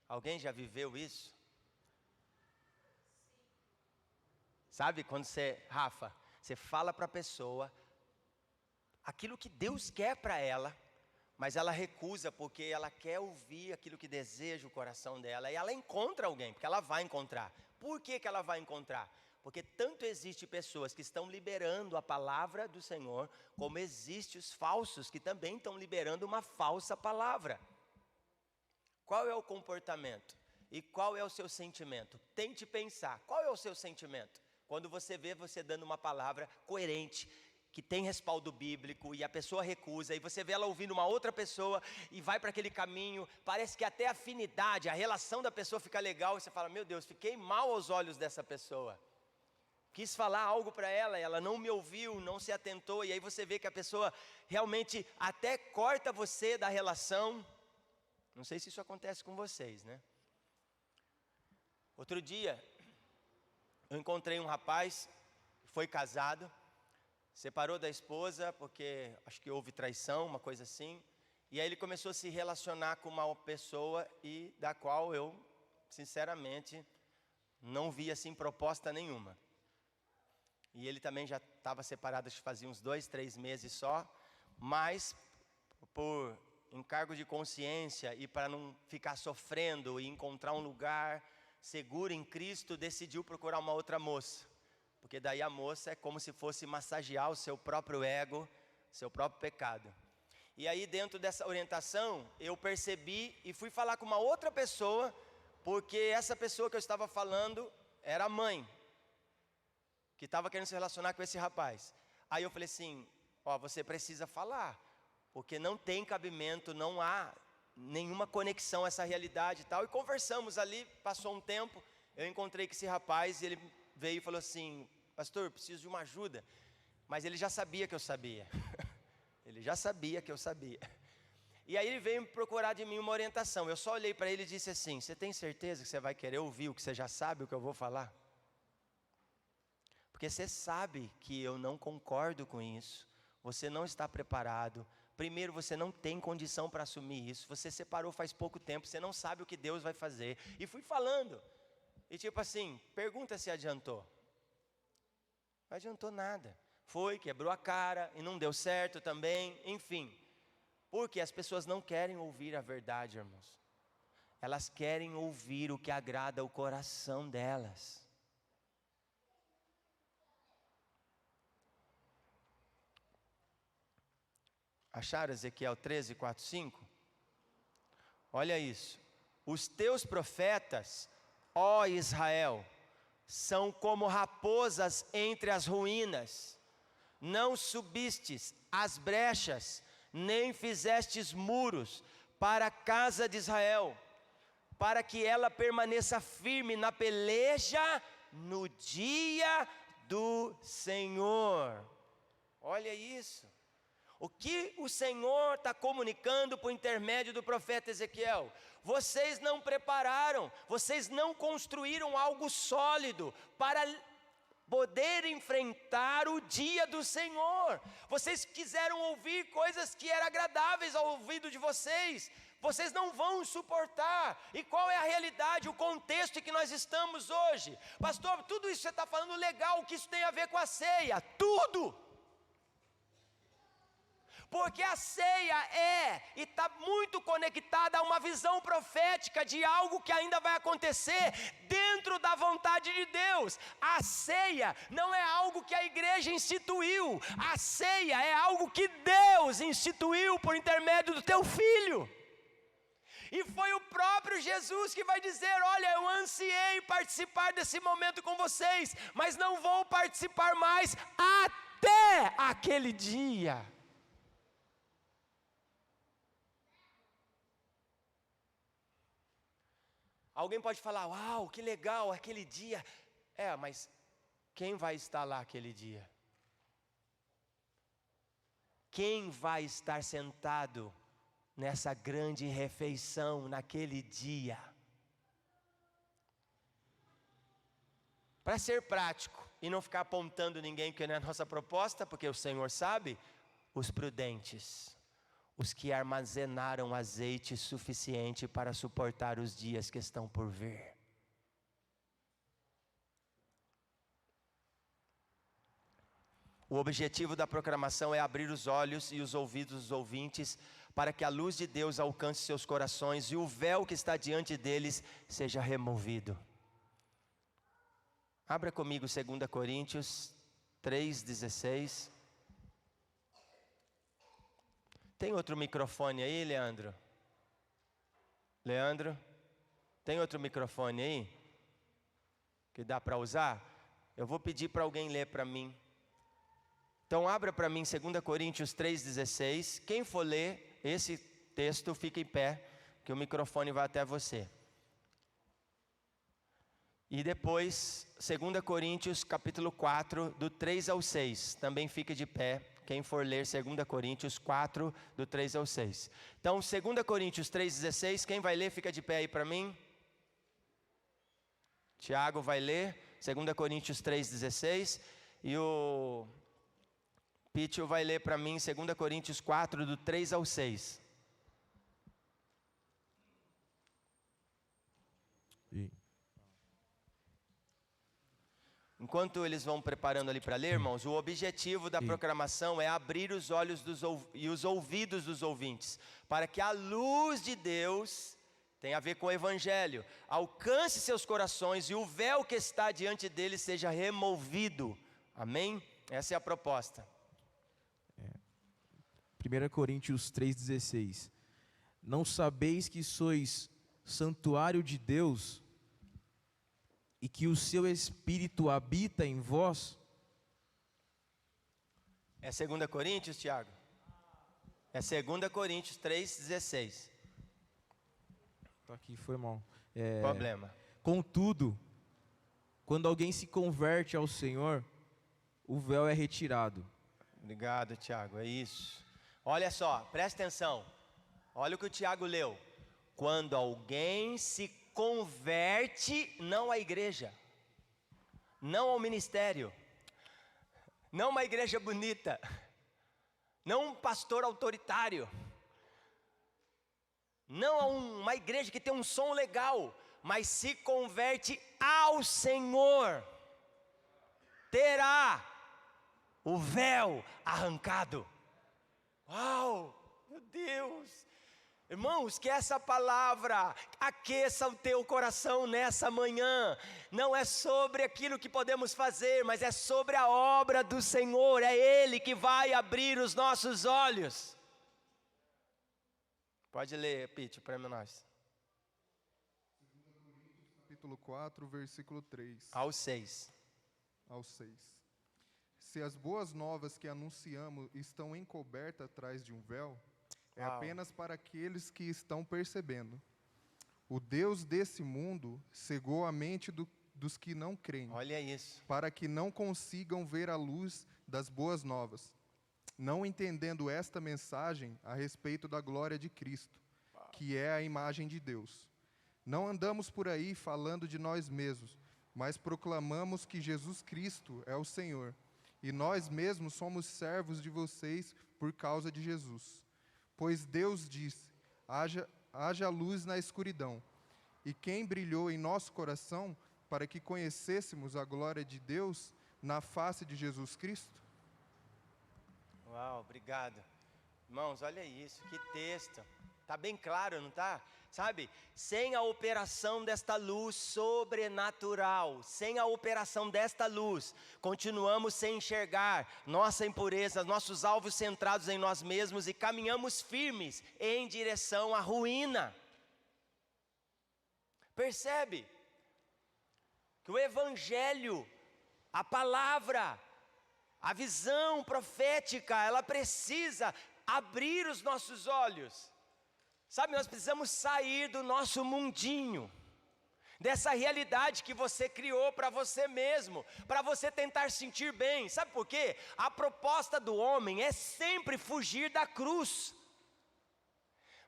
Alguém já viveu isso? Sabe quando Rafa, você fala para a pessoa aquilo que Deus quer para ela, mas ela recusa porque ela quer ouvir aquilo que deseja o coração dela, e ela encontra alguém, porque ela vai encontrar. Por que ela vai encontrar? Porque tanto existe pessoas que estão liberando a palavra do Senhor, como existe os falsos que também estão liberando uma falsa palavra. Qual é o comportamento? E qual é o seu sentimento? Tente pensar, qual é o seu sentimento? Quando você vê você dando uma palavra coerente, que tem respaldo bíblico, e a pessoa recusa, e você vê ela ouvindo uma outra pessoa, e vai para aquele caminho, parece que até a afinidade, a relação da pessoa fica legal, e você fala: meu Deus, fiquei mal aos olhos dessa pessoa. quis falar algo para ela, ela não me ouviu, não se atentou, e aí você vê que a pessoa realmente até corta você da relação. Não sei se isso acontece com vocês, né? Outro dia, eu encontrei um rapaz, foi casado, separou da esposa porque acho que houve traição, uma coisa assim. E aí ele começou a se relacionar com uma pessoa e da qual eu, sinceramente, não vi assim proposta nenhuma. E ele também já estava separado, acho que fazia uns 2, 3 meses só, mas por encargo de consciência e para não ficar sofrendo e encontrar um lugar seguro em Cristo, decidiu procurar uma outra moça. Porque daí a moça é como se fosse massagear o seu próprio ego, seu próprio pecado. E aí dentro dessa orientação, eu percebi e fui falar com uma outra pessoa, porque essa pessoa que eu estava falando era a mãe, que estava querendo se relacionar com esse rapaz. Aí eu falei assim, ó, você precisa falar, porque não tem cabimento, não há nenhuma conexão a essa realidade e tal. E conversamos ali, passou um tempo, eu encontrei com esse rapaz e ele veio e falou assim, pastor, preciso de uma ajuda. Mas ele já sabia que eu sabia. Ele já sabia que eu sabia. E aí ele veio me procurar de mim uma orientação. Eu só olhei para ele e disse assim, você tem certeza que você vai querer ouvir o que você já sabe, o que eu vou falar? Porque você sabe que eu não concordo com isso. Você não está preparado. Primeiro, você não tem condição para assumir isso. Você separou faz pouco tempo, você não sabe o que Deus vai fazer. E fui falando. E tipo assim, pergunta se adiantou. Não adiantou nada. Foi, quebrou a cara e não deu certo também, enfim. Porque as pessoas não querem ouvir a verdade, irmãos. Elas querem ouvir o que agrada o coração delas. Acharam Ezequiel 13, 4, 5? Olha isso. Os teus profetas, ó Israel, são como raposas entre as ruínas. Não subistes as brechas, nem fizestes muros para a casa de Israel, para que ela permaneça firme na peleja no dia do Senhor. Olha isso. O que o Senhor está comunicando por intermédio do profeta Ezequiel? Vocês não prepararam, vocês não construíram algo sólido para poder enfrentar o dia do Senhor. Vocês quiseram ouvir coisas que eram agradáveis ao ouvido de vocês. Vocês não vão suportar. E qual é a realidade, o contexto em que nós estamos hoje? Pastor, tudo isso que você está falando legal, o que isso tem a ver com a ceia? Tudo! Porque a ceia é e está muito conectada a uma visão profética de algo que ainda vai acontecer dentro da vontade de Deus. A ceia não é algo que a igreja instituiu, a ceia é algo que Deus instituiu por intermédio do teu filho. E foi o próprio Jesus que vai dizer, olha, eu ansiei participar desse momento com vocês, mas não vou participar mais até aquele dia. Alguém pode falar, uau, que legal, aquele dia. Mas quem vai estar lá aquele dia? Quem vai estar sentado nessa grande refeição naquele dia? Para ser prático e não ficar apontando ninguém que não é a nossa proposta, porque o Senhor sabe, os prudentes. Os que armazenaram azeite suficiente para suportar os dias que estão por vir. O objetivo da proclamação é abrir os olhos e os ouvidos dos ouvintes, para que a luz de Deus alcance seus corações e o véu que está diante deles seja removido. Abra comigo 2 Coríntios 3,16. Tem outro microfone aí, Leandro? Leandro? Tem outro microfone aí? Que dá para usar? Eu vou pedir para alguém ler para mim. Então abra para mim 2 Coríntios 3,16. Quem for ler esse texto, fica em pé, que o microfone vai até você. E depois, 2 Coríntios capítulo 4, do 3 ao 6. Também fica de pé, quem for ler 2 Coríntios 4, do 3 ao 6. Então, 2 Coríntios 3,16, quem vai ler, fica de pé aí para mim. Tiago vai ler, 2 Coríntios 3,16. E o Pitio vai ler para mim, 2 Coríntios 4, do 3 ao 6. Enquanto eles vão preparando ali para ler, irmãos, o objetivo da proclamação é abrir os olhos e os ouvidos dos ouvintes, para que a luz de Deus, tem a ver com o Evangelho, alcance seus corações e o véu que está diante deles seja removido. Amém? Essa é a proposta. 1 Coríntios 3,16. Não sabeis que sois santuário de Deus e que o seu Espírito habita em vós? É 2 Coríntios, Tiago? É 2 Coríntios 3,16. Tá aqui, foi mal. Problema. Contudo, quando alguém se converte ao Senhor, o véu é retirado. Obrigado, Tiago, é isso. Olha só, presta atenção. Olha o que o Tiago leu. Quando alguém se converte, não à igreja, não ao ministério, não uma igreja bonita, não um pastor autoritário, não a uma igreja que tem um som legal, mas se converte ao Senhor, terá o véu arrancado. Uau, meu Deus! Irmãos, que essa palavra aqueça o teu coração nessa manhã. Não é sobre aquilo que podemos fazer, mas é sobre a obra do Senhor. É Ele que vai abrir os nossos olhos. Pode ler, Pete, para nós. Capítulo 4, versículo 3. Ao 6. Ao 6. Se as boas novas que anunciamos estão encobertas atrás de um véu, é apenas para aqueles que estão percebendo. O Deus desse mundo cegou a mente dos que não creem. Olha isso. Para que não consigam ver a luz das boas novas, não entendendo esta mensagem a respeito da glória de Cristo, que é a imagem de Deus. Não andamos por aí falando de nós mesmos, mas proclamamos que Jesus Cristo é o Senhor, e nós mesmos somos servos de vocês por causa de Jesus. Pois Deus disse, haja luz na escuridão. E quem brilhou em nosso coração para que conhecêssemos a glória de Deus na face de Jesus Cristo? Uau, obrigado. Irmãos, olha isso, que texto. Está bem claro, não está? Sabe, sem a operação desta luz sobrenatural, sem a operação desta luz, continuamos sem enxergar nossa impureza, nossos alvos centrados em nós mesmos e caminhamos firmes em direção à ruína. Percebe que o Evangelho, a palavra, a visão profética, ela precisa abrir os nossos olhos. Sabe, nós precisamos sair do nosso mundinho, dessa realidade que você criou para você mesmo, para você tentar sentir bem. Sabe por quê? A proposta do homem é sempre fugir da cruz,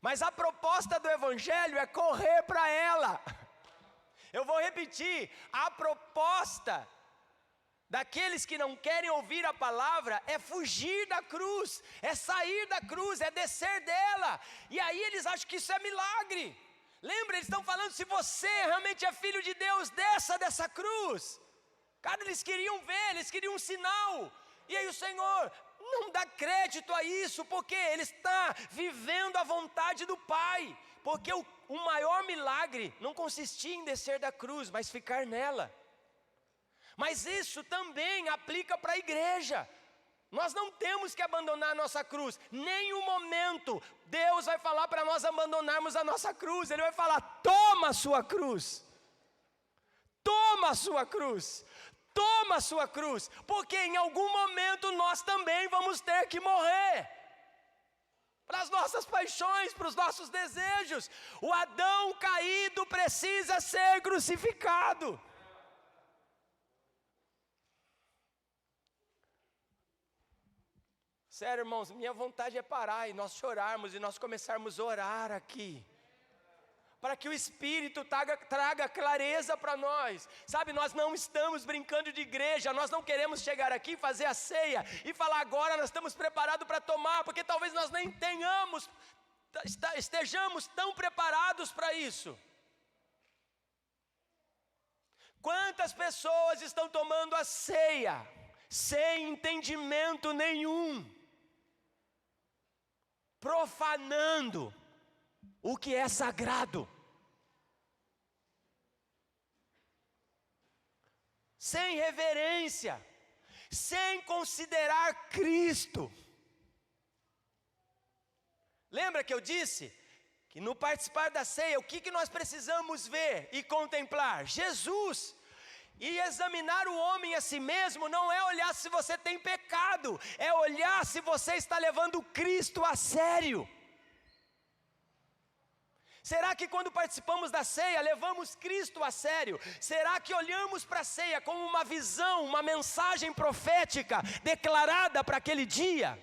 mas a proposta do Evangelho é correr para ela. Eu vou repetir, a proposta daqueles que não querem ouvir a palavra é fugir da cruz, é sair da cruz, é descer dela. E aí eles acham que isso é milagre. Lembra, eles estão falando, se você realmente é filho de Deus, desça dessa cruz. Cara, eles queriam ver, eles queriam um sinal. E aí o Senhor não dá crédito a isso, porque Ele está vivendo a vontade do Pai. Porque o maior milagre não consistia em descer da cruz, mas ficar nela. Mas isso também aplica para a igreja. Nós não temos que abandonar a nossa cruz. Nenhum momento Deus vai falar para nós abandonarmos a nossa cruz. Ele vai falar, toma a sua cruz. Toma a sua cruz. Toma a sua cruz. Porque em algum momento nós também vamos ter que morrer. Para as nossas paixões, para os nossos desejos. O Adão caído precisa ser crucificado. Sério, irmãos, minha vontade é parar e nós chorarmos e nós começarmos a orar aqui, para que o Espírito traga clareza para nós. Sabe, nós não estamos brincando de igreja, nós não queremos chegar aqui, fazer a ceia e falar agora nós estamos preparados para tomar, porque talvez nós nem estejamos tão preparados para isso. Quantas pessoas estão tomando a ceia sem entendimento nenhum, profanando o que é sagrado, sem reverência, sem considerar Cristo. Lembra que eu disse que no participar da ceia, o que nós precisamos ver e contemplar? Jesus. E examinar o homem a si mesmo não é olhar se você tem pecado, é olhar se você está levando Cristo a sério. Será que quando participamos da ceia, levamos Cristo a sério? Será que olhamos para a ceia como uma visão, uma mensagem profética declarada para aquele dia?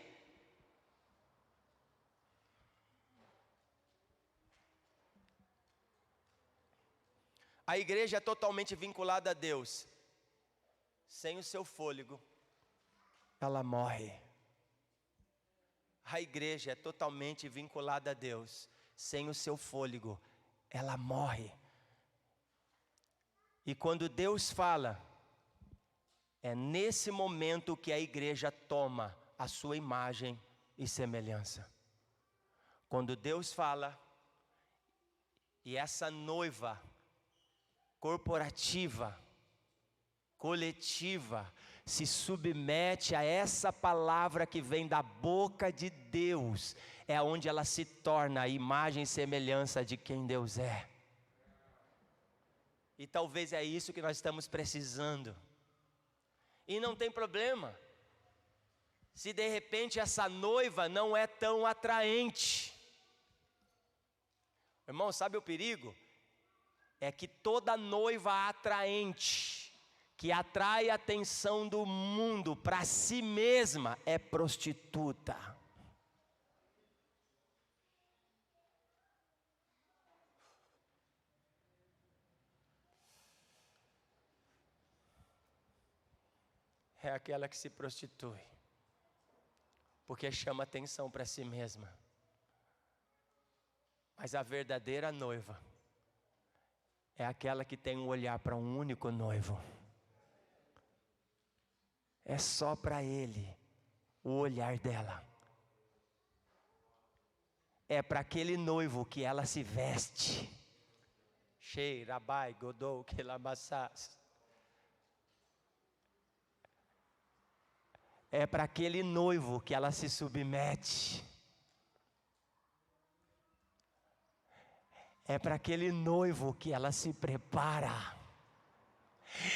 A igreja é totalmente vinculada a Deus. Sem o seu fôlego, ela morre. A igreja é totalmente vinculada a Deus. Sem o seu fôlego, ela morre. E quando Deus fala, é nesse momento que a igreja toma a sua imagem e semelhança. Quando Deus fala, e essa noiva corporativa, coletiva, se submete a essa palavra que vem da boca de Deus, é onde ela se torna a imagem e semelhança de quem Deus é. E talvez é isso que nós estamos precisando. E não tem problema se de repente essa noiva não é tão atraente. Irmão, sabe o perigo? É que toda noiva atraente, que atrai a atenção do mundo para si mesma, é prostituta. É aquela que se prostitui, porque chama atenção para si mesma. Mas a verdadeira noiva é aquela que tem um olhar para um único noivo. É só para ele o olhar dela. É para aquele noivo que ela se veste. Sheirabai godou que lamassas. É para aquele noivo que ela se submete. É para aquele noivo que ela se prepara.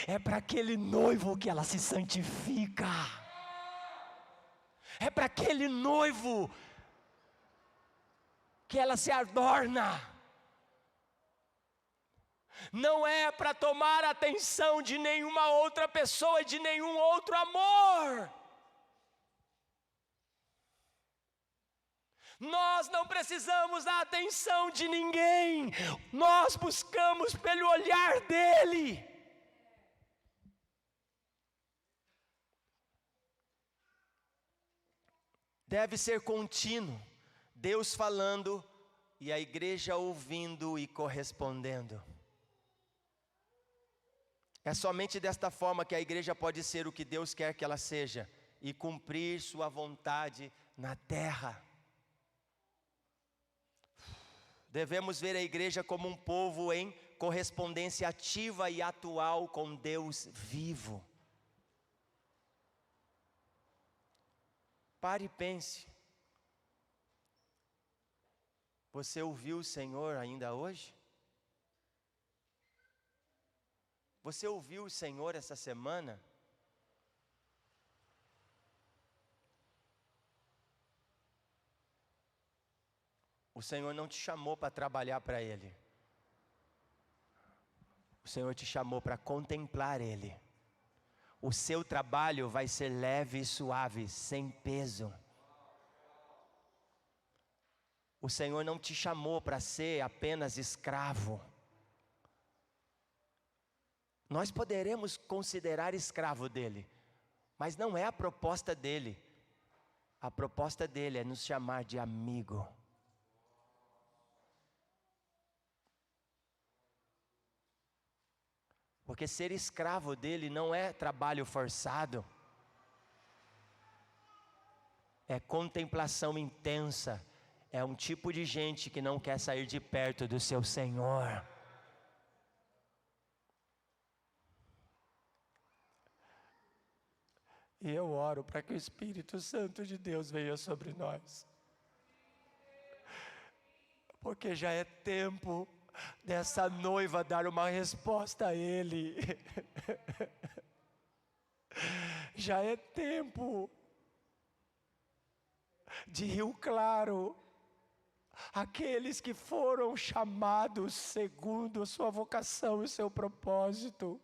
É para aquele noivo que ela se santifica. É para aquele noivo que ela se adorna. Não é para tomar a atenção de nenhuma outra pessoa e de nenhum outro amor. Nós não precisamos da atenção de ninguém, nós buscamos pelo olhar dele. Deve ser contínuo, Deus falando e a igreja ouvindo e correspondendo. É somente desta forma que a igreja pode ser o que Deus quer que ela seja e cumprir sua vontade na terra. Devemos ver a igreja como um povo em correspondência ativa e atual com Deus vivo. Pare e pense. Você ouviu o Senhor ainda hoje? Você ouviu o Senhor essa semana? O Senhor não te chamou para trabalhar para Ele. O Senhor te chamou para contemplar Ele. O seu trabalho vai ser leve e suave, sem peso. O Senhor não te chamou para ser apenas escravo. Nós poderemos considerar escravo dele, mas não é a proposta dele. A proposta dele é nos chamar de amigo. Porque ser escravo dele não é trabalho forçado. É contemplação intensa. É um tipo de gente que não quer sair de perto do seu Senhor. E eu oro para que o Espírito Santo de Deus venha sobre nós. Porque já é tempo dessa noiva dar uma resposta a Ele. Já é tempo de Rio Claro, aqueles que foram chamados segundo a sua vocação e o seu propósito,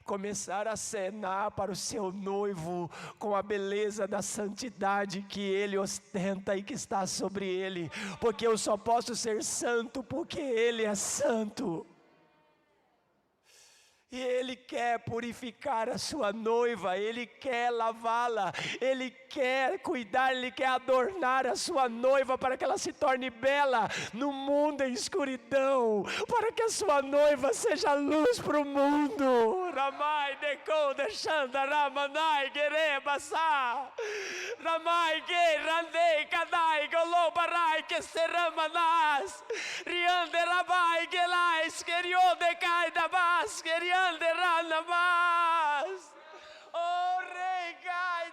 começar a acenar para o seu noivo com a beleza da santidade que ele ostenta e que está sobre ele, porque eu só posso ser santo porque ele é santo. E Ele quer purificar a sua noiva, Ele quer lavá-la, Ele quer cuidar, Ele quer adornar a sua noiva para que ela se torne bela no mundo em escuridão, para que a sua noiva seja luz para o mundo. Ramai deko deixanda ramanai gerebasa, ramai ge randei kadai golobarai que seramanas, riande rabai gelais queriode cai da bas queriande Anderanamas, oh rei gai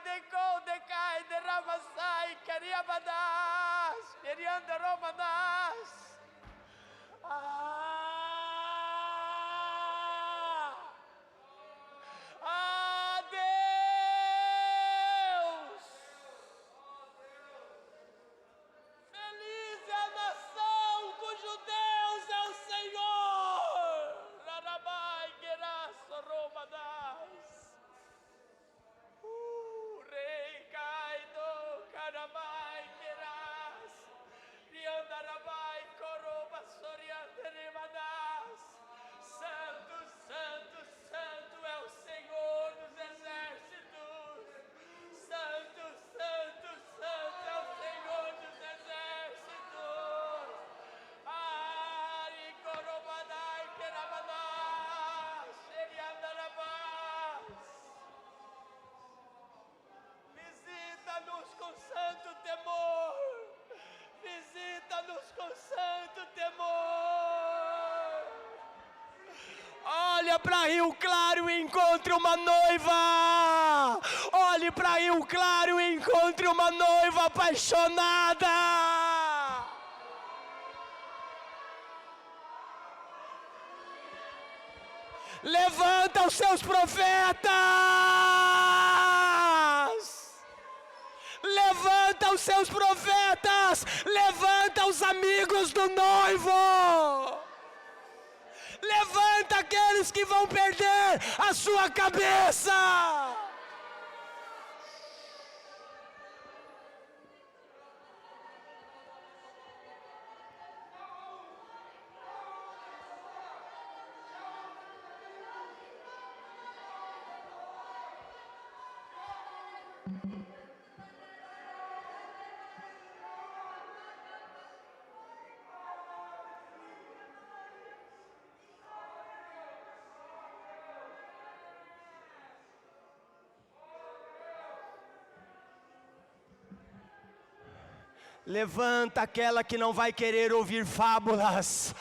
decai de ramasai cariabadas, querianda romanas. Deus, feliz é a nação cujo Deus é o Senhor. Rarabai geraço romadas, rei caido caramai geras, riandarabai coroba sorianderimadas. Santo, santo, santo é o Senhor dos exércitos. Santo, santo, santo é o Senhor dos exércitos. Ari corobadai querabadás, xeriandarabás. Visita-nos com santo temor. Visita-nos com santo temor. Olha para Rio Claro e encontre uma noiva. Olhe para Rio Claro e encontre uma noiva apaixonada. Levanta os seus profetas. Levanta os seus profetas. Levanta os amigos do noivo. Levanta aqueles que vão perder a sua cabeça. Levanta aquela que não vai querer ouvir fábulas,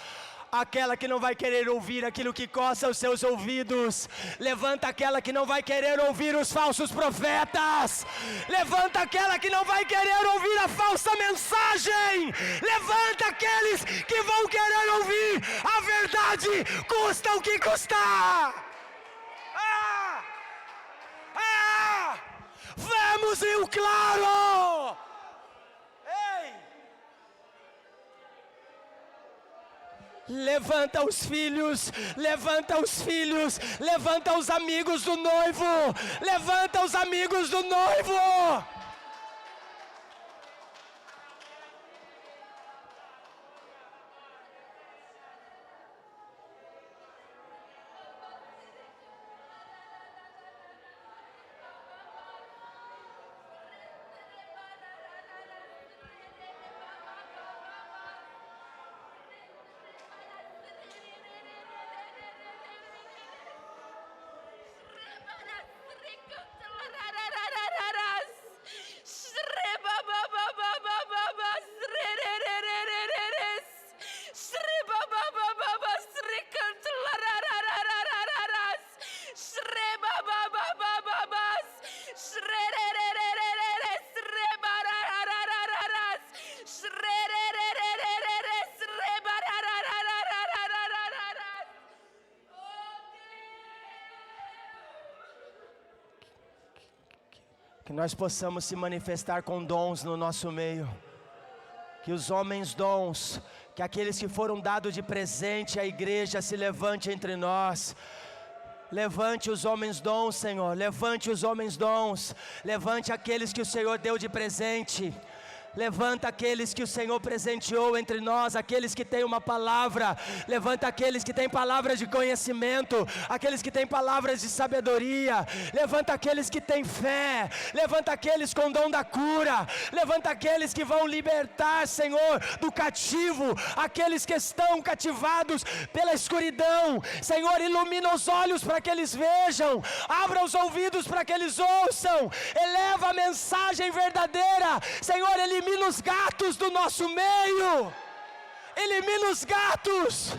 aquela que não vai querer ouvir aquilo que coça os seus ouvidos. Levanta aquela que não vai querer ouvir os falsos profetas. Levanta aquela que não vai querer ouvir a falsa mensagem. Levanta aqueles que vão querer ouvir a verdade, custa o que custar. Vamos, Rio Claro! Levanta os filhos, levanta os filhos, levanta os amigos do noivo, levanta os amigos do noivo. Que nós possamos se manifestar com dons no nosso meio. Que os homens dons, que aqueles que foram dados de presente à igreja se levante entre nós. Levante os homens dons, Senhor, levante os homens dons. Levante aqueles que o Senhor deu de presente. Levanta aqueles que o Senhor presenteou entre nós, aqueles que têm uma palavra. Levanta aqueles que têm palavras de conhecimento, aqueles que têm palavras de sabedoria. Levanta aqueles que têm fé. Levanta aqueles com dom da cura. Levanta aqueles que vão libertar, Senhor, do cativo, aqueles que estão cativados pela escuridão. Senhor, ilumina os olhos para que eles vejam, abra os ouvidos para que eles ouçam, eleva a mensagem verdadeira. Senhor, elimina os gatos do nosso meio. Elimina os gatos.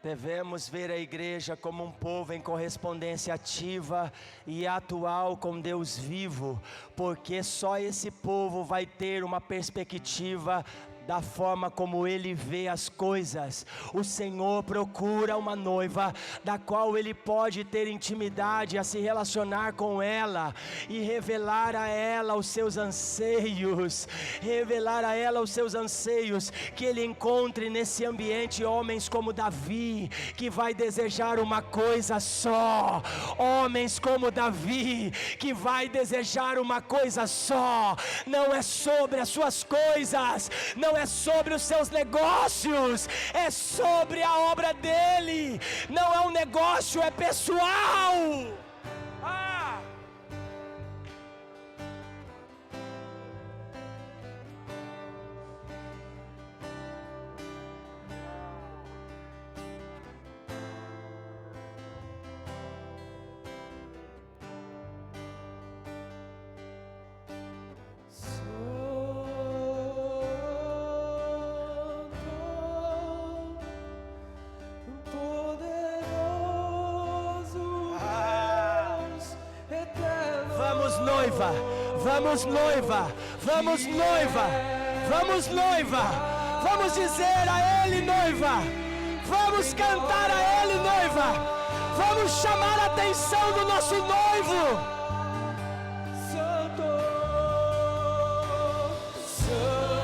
Devemos ver a igreja como um povo em correspondência ativa e atual com Deus vivo, porque só esse povo vai ter uma perspectiva da forma como Ele vê as coisas. O Senhor procura uma noiva da qual Ele pode ter intimidade, a se relacionar com ela e revelar a ela os seus anseios, que Ele encontre nesse ambiente homens como Davi, que vai desejar uma coisa só, homens como Davi, que vai desejar uma coisa só. Não é sobre as suas coisas, não é sobre os seus negócios, é sobre a obra dele. Não é um negócio, é pessoal. Vamos noiva, vamos noiva, vamos noiva, vamos dizer a Ele noiva, vamos cantar a Ele noiva, vamos chamar a atenção do nosso noivo. Santo, Santo,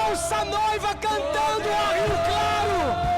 ouça a noiva cantando a Rio Claro.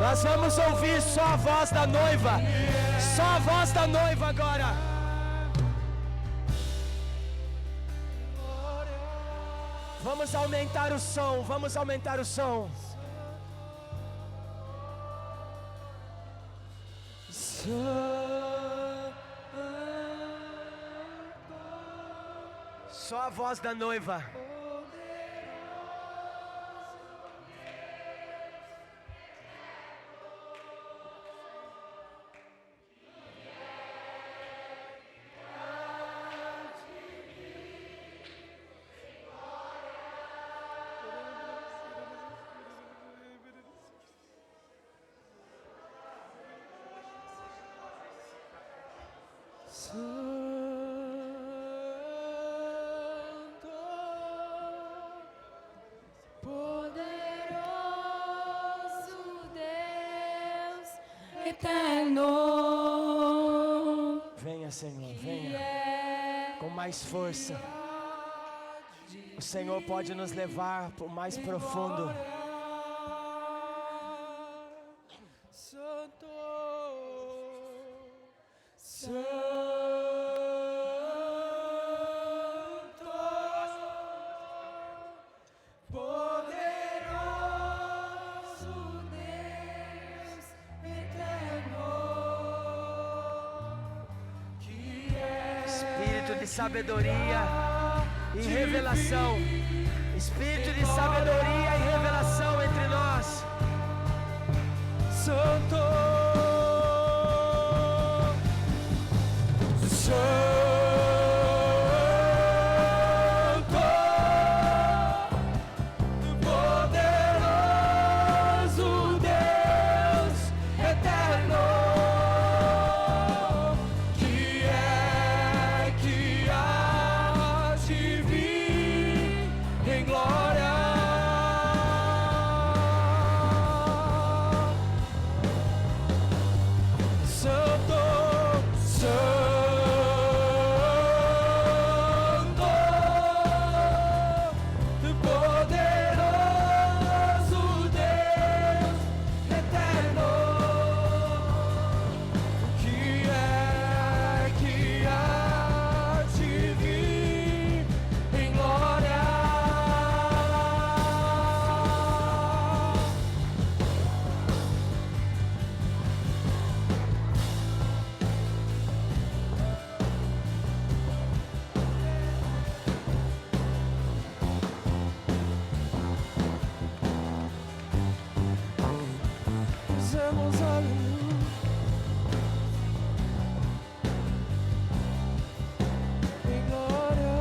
Nós vamos ouvir só a voz da noiva. Só a voz da noiva agora. Vamos aumentar o som, vamos aumentar o som. Só a voz da noiva. Eterno, Venha, Senhor, venha com mais força. O Senhor pode nos levar para o mais profundo. Santo, Santo, poderoso Deus eterno, que é Espírito de sabedoria e revelação. Espírito de sabedoria e revelação entre nós. Santo, Santo, poderoso Deus eterno, que há de vir em glória. Santo, Santo, poderoso Deus eterno, que há de vir em glória. Dizemos aleluia. Em glória.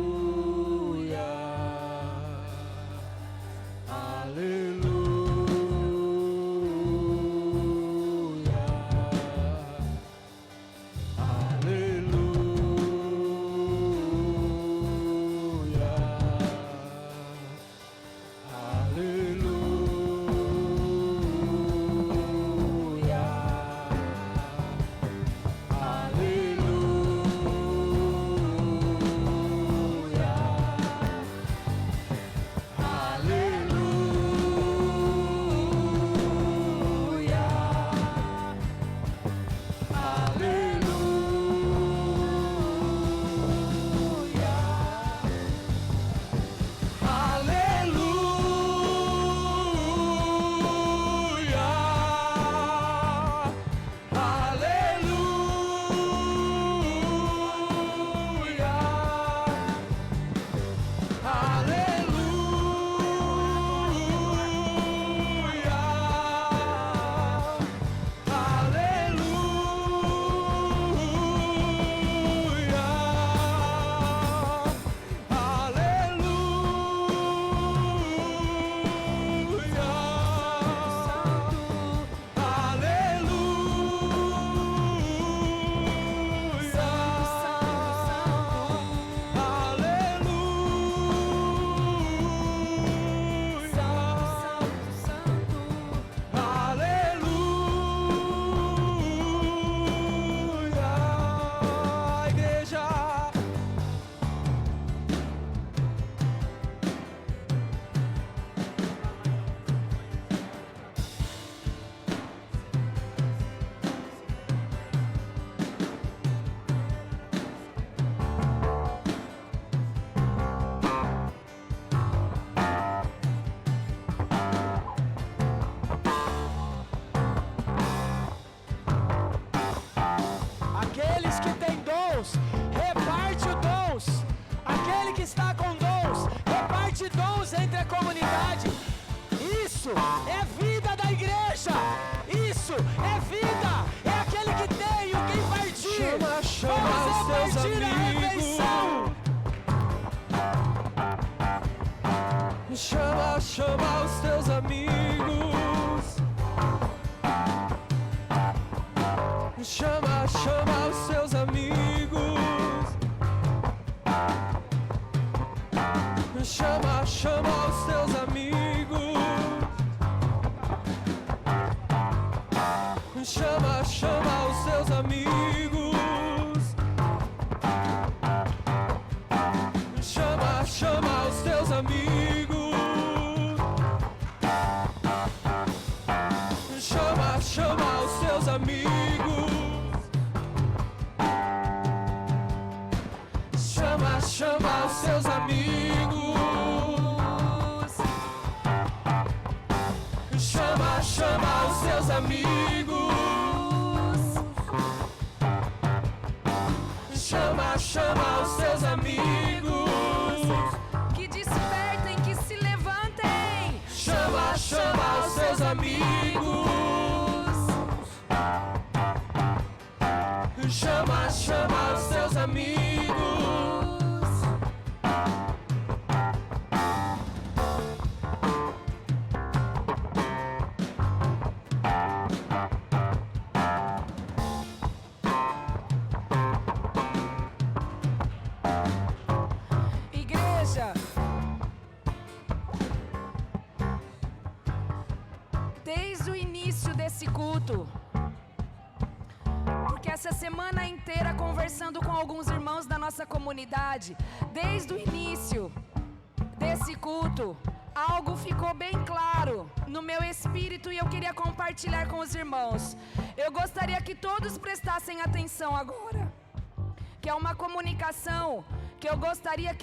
Aleluia. Aleluia. Isso é vida da igreja. Isso é vida. É aquele que tem o quem partir. Chama os teus amigos. Chama os teus amigos. Chama os teus amigos. Chama os teus amigos. Chama os teus amigos. Chama os teus amigos. Chama os teus amigos. Chama os teus amigos. Chama os teus amigos. Chama os teus amigos. Que despertem, que se levantem. Chama os teus amigos. Chama os teus amigos. Igreja, desde o início desse culto, porque essa semana inteira conversando com alguns irmãos da nossa comunidade, desde o início desse culto, algo ficou bem claro no meu espírito e eu queria compartilhar com os irmãos. Eu gostaria que todos prestassem atenção agora, que é uma comunicação que eu gostaria que